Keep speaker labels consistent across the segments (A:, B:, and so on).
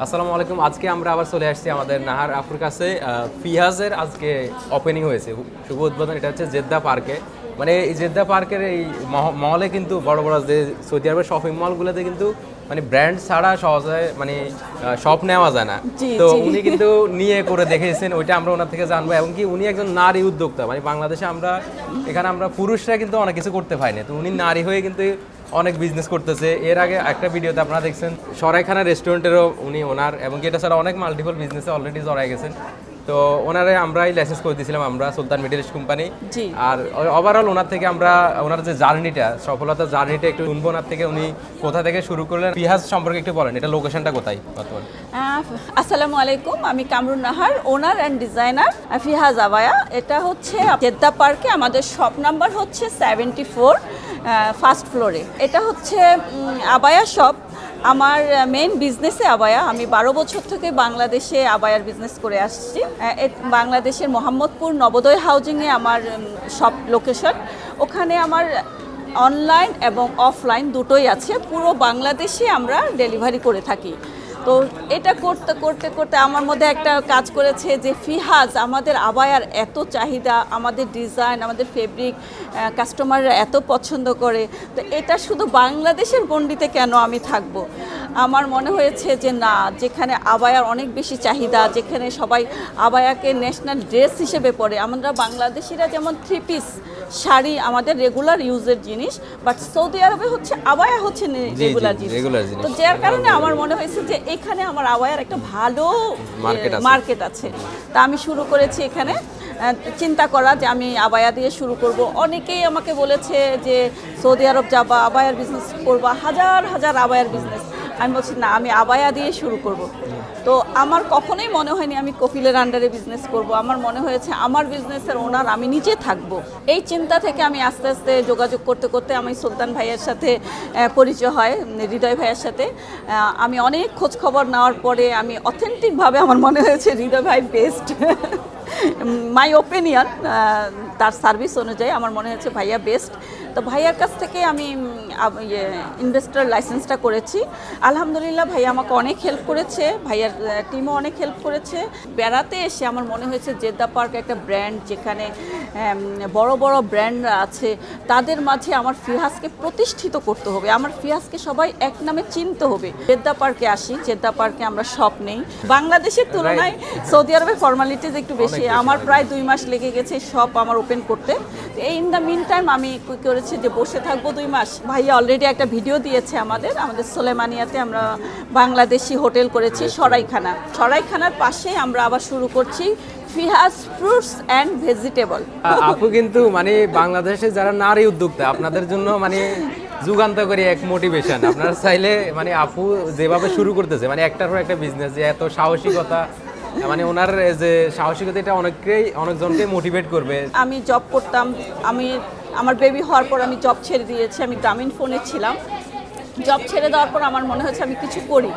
A: আসসালামু আলাইকুম। আজকে আমরা আবার চলে আসছি আমাদের নাহার আপুর কাছে। ফিহাজের আজকে ওপেনিং হয়েছে, শুভ উদ্বোধন। এটা হচ্ছে জেদ্দা পার্কে। মানে এই জেদ্দা পার্কের এই মলে কিন্তু বড় বড় যে সৌদি আরবের শপিং মলগুলোতে কিন্তু মানে ব্র্যান্ড ছাড়া সহজে মানে শপ নেওয়া যায় না। তো উনি কিন্তু নিয়ে করে দেখেছেন, ওইটা আমরা ওনার থেকে জানবো। এবং কি উনি একজন নারী উদ্যোক্তা। মানে বাংলাদেশে এখানে আমরা পুরুষরা কিন্তু অনেক কিছু করতে পারি না, তো উনি নারী হয়ে কিন্তু অনেক বিজনেস করতেছে। এর আগে একটা ভিডিওতে আপনারা দেখছেন সরাইখানা রেস্টুরেন্টেরও উনি ওনার, এবং কি এটা ছাড়া অনেক মাল্টিপল বিজনেসে অলরেডি জড়াই গেছেন। তো ওনারে আমরাই লাইসেন্স করে দিয়েছিলাম, আমরা সুলতান মিডল ইস্ট কোম্পানি। আর ওভারঅল ওনার থেকে আমরা ওনার যে জার্নিটা, সফলতার জার্নিটা একটু শুনবো ওনার থেকে। উনি কোথা থেকে শুরু করলেন, ফিহাজ সম্পর্কে একটু বলেন, এটা লোকেশনটা কোথায় বর্তমানে?
B: আসসালামু আলাইকুম, আমি কামরুন নাহার, ওনার অ্যান্ড ডিজাইনার ফিহাজ আবায়া। এটা হচ্ছে জেদ্দা পার্কে, আমাদের শপ নাম্বার হচ্ছে 74, ফার্স্ট ফ্লোরে। এটা হচ্ছে আবায়া শপ। আমার মেইন বিজনেসে আবায়া। আমি 12 বছর থেকে বাংলাদেশে আবায়ার বিজনেস করে আসছি। বাংলাদেশের মোহাম্মদপুর নবোদয় হাউজিংয়ে আমার শপ লোকেশন। ওখানে আমার অনলাইন এবং অফলাইন দুটোই আছে। পুরো বাংলাদেশে আমরা ডেলিভারি করে থাকি। তো এটা করতে করতে করতে আমার মধ্যে একটা কাজ করেছে যে ফিহাজ, আমাদের আবায়ার এত চাহিদা, আমাদের ডিজাইন, আমাদের ফেব্রিক কাস্টমাররা এত পছন্দ করে, তো এটা শুধু বাংলাদেশের গণ্ডিতে কেন আমি থাকব। আমার মনে হয়েছে যে না, যেখানে আবায়ার অনেক বেশি চাহিদা, যেখানে সবাই আবায়াকে ন্যাশনাল ড্রেস হিসেবে পরে। আমরা বাংলাদেশিরা যেমন 3 পিস শাড়ি আমাদের রেগুলার ইউজের জিনিস, বাট সৌদি আরবে হচ্ছে আবায়া হচ্ছে রেগুলার জিনিস। তো যার কারণে আমার মনে হয়েছে যে এখানে আমার আবায়ার একটা ভালো মার্কেট আছে। তা আমি শুরু করেছি এখানে চিন্তা করা যে আমি আবায়া দিয়ে শুরু করব। অনেকেই আমাকে বলেছে যে সৌদি আরব যাবা, আবায়ার বিজনেস করবা, হাজার হাজার আবায়ার বিজনেস। আমি বলছি না, আমি আবায়া দিয়ে শুরু করব। তো আমার কখনোই মনে হয়নি আমি কপিলের আন্ডারে বিজনেস করব। আমার মনে হয়েছে আমার বিজনেসের ওনার আমি নিজে থাকব। এই চিন্তা থেকে আমি আস্তে আস্তে যোগাযোগ করতে করতে আমি সুলতান ভাইয়ের সাথে পরিচয় হয়, হৃদয় ভাইয়ের সাথে। আমি অনেক খোঁজ খবর নেওয়ার পরে আমি অথেন্টিকভাবে আমার মনে হয়েছে হৃদয় ভাই বেস্ট। মাই ওপিনিয়ন, তার সার্ভিস অনুযায়ী আমার মনে হয়েছে ভাইয়া বেস্ট। তো ভাইয়ার কাছ থেকে আমি ইনভেস্টর লাইসেন্সটা করেছি। আলহামদুলিল্লাহ ভাইয়া আমাকে অনেক হেল্প করেছে, ভাইয়ার টিমও অনেক হেল্প করেছে। বেড়াতে এসে আমার মনে হয়েছে জেদ্দা পার্ক একটা ব্র্যান্ড, যেখানে বড় বড় ব্র্যান্ডরা আছে, তাদের মাঝে আমার ফিহাজকে প্রতিষ্ঠিত করতে হবে। আমার ফিহাজকে সবাই এক নামে চিনতে হবে। জেদ্দা পার্কে আসি, জেদ্দা পার্কে আমরা শপ নেই। বাংলাদেশের তুলনায় সৌদি আরবের ফর্মালিটিজ একটু বেশি। আমার প্রায় 2 মাস লেগে গেছে শপ আমার ওপেন করতে। এই ইন দ্য মিন টাইম আমি করেছি যে বসে থাকবো 2 মাস। ভাইয়া অলরেডি একটা ভিডিও দিয়েছে আমাদের সোলেমানিয়াতে। আমরা বাংলাদেশি হোটেল করেছি সরাইখানার পাশে। আমরা আবার শুরু করছি ফিহাজ ফ্রুটস অ্যান্ড ভেজিটেবল।
A: আপু কিন্তু মানে বাংলাদেশে যারা নারী উদ্যোক্তা, আপনাদের জন্য মানে যুগান্তকারী এক মোটিভেশন। আপনারা চাইলে মানে আপু যেভাবে শুরু করতেছে, মানে একটার পর একটা বিজনেস, যে এত সাহসিকতা, মানে ওনার যে সাহসিকতা, এটা অনেকজনকে মোটিভেট করবে।
B: আমি জব করতাম, আমার বেবি হওয়ার পর আমি জব ছেড়ে দিয়েছি। আমি গ্রামীণ ফোনে ছিলাম। জব ছেড়ে দেওয়ার পর আমার মনে হয়েছে আমি কিছু করি।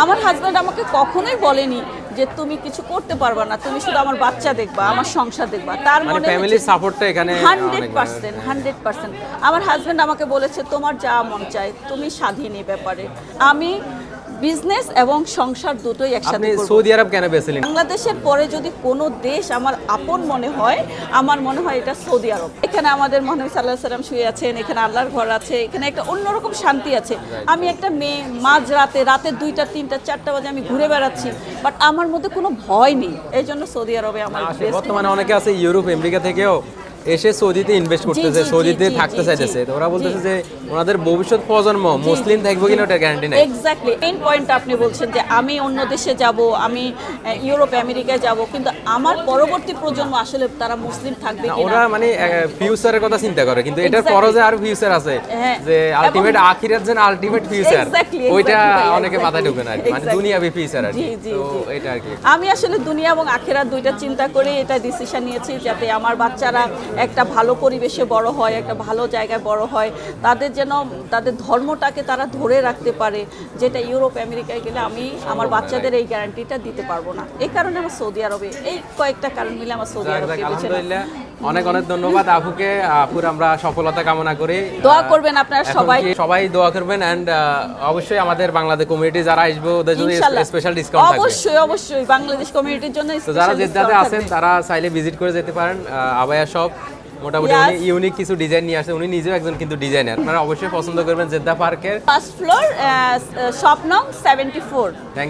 B: আমার হাজব্যান্ড আমাকে কখনোই বলেনি যে তুমি কিছু করতে পারবা না, তুমি শুধু আমার বাচ্চা দেখবা, আমার সংসার দেখবা। তার
A: মানে ফ্যামিলি সাপোর্টটা এখানে
B: 100%। আমার হাজব্যান্ড আমাকে বলেছে তোমার যা মন চায়, তুমি স্বাধীন এই ব্যাপারে। আমি বিজনেস এবং সংসার দুটোই একসাথে করব।
A: সৌদি আরব কেন বেছেলেন?
B: বাংলাদেশের পরে যদি কোনো দেশ আমার আপন মনে হয়, আমার মনে হয় এটা সৌদি আরব। এখানে আমাদের মহানবী সাল্লাল্লাহু আলাইহি ওয়াসাল্লাম শুয়ে আছেন, এখানে আল্লাহর ঘর আছে, এখানে একটা অন্যরকম শান্তি আছে। আমি একটা মেয়ে, রাতে 2টা 3টা 4টা বাজে আমি ঘুরে বেড়াচ্ছি, বাট আমার মধ্যে কোনো ভয় নেই। এই জন্য সৌদি আরবে আমার
A: বর্তমানে অনেকে আছে ইউরোপ আমেরিকা থেকেও এসে সৌদিতে ইনভেস্ট করতেছে, সৌদিতে থাকতে চাইতেছে। তো ওরা বলতেছে যে ওনাদের ভবিষ্যৎ প্রজন্ম মুসলিম থাকবে কিনা ওটার গ্যারান্টি নাই।
B: এক্স্যাক্টলি মেইন পয়েন্ট আপনি বলছেন যে আমি অন্য দেশে যাব, আমি ইউরোপ আমেরিকায় যাব, কিন্তু আমার পরবর্তী প্রজন্ম আসলে তারা মুসলিম থাকবে কিনা।
A: ওরা মানে ফিউচারের কথা চিন্তা করে, কিন্তু এটার পরও যে আর ফিউচার আছে, যে আলটিমেট আখিরাত যেন আলটিমেট ফিউচার, ওইটা অনেকে মাথায় ঢোকে না, মানে দুনিয়াবি ফিউচার আর কি। তো এটা আর কি আমি
B: আসলে দুনিয়া এবং আখিরাত দুইটা চিন্তা করে এটা ডিসিশন নিয়েছি, যাতে আমার বাচ্চারা একটা ভালো পরিবেশে বড় হয়, একটা ভালো জায়গায় বড় হয়, তাদের যেন তাদের ধর্মটাকে তারা ধরে রাখতে পারে, যেটা ইউরোপ আমেরিকায় গেলে আমি আমার বাচ্চাদের এই গ্যারান্টিটা দিতে পারবো না। এই কারণে আমার সৌদি আরবে, এই কয়েকটা কারণ মিলে আমার সৌদি আরবকে বেছে নেওয়া।
A: অনেক অনেক ধন্যবাদ আপুকে। আপুর আমরা সফলতা কামনা করি।
B: দোয়া করবেন আপনারা
A: এখন
B: সবাই।
A: কি সবাই দোয়া করবেন অ্যান্ড অবশ্যই আমাদের বাংলাদেশ কমিউনিটি যারা আসবে ওদের জন্য
B: ইনশাআল্লাহ
A: স্পেশাল ডিসকাউন্ট থাকবে।
B: অবশ্যই বাংলাদেশ কমিউনিটির জন্য
A: তো যারা
B: special
A: জেদ্দাতে
B: discount
A: আছেন
B: থাকবে।
A: তারা চাইলে ভিজিট করে যেতে পারেন আবায়া শপ। মোটামুটি
B: Yes.
A: উনি ইউনিক কিছু ডিজাইন নিয়ে আসে, উনি নিজেও একজন কিন্তু ডিজাইনার। আপনারা অবশ্যই পছন্দ করবেন জেদ্দা পার্কের।
B: ফার্স্ট ফ্লোর শপ নং 74।
A: থ্যাংক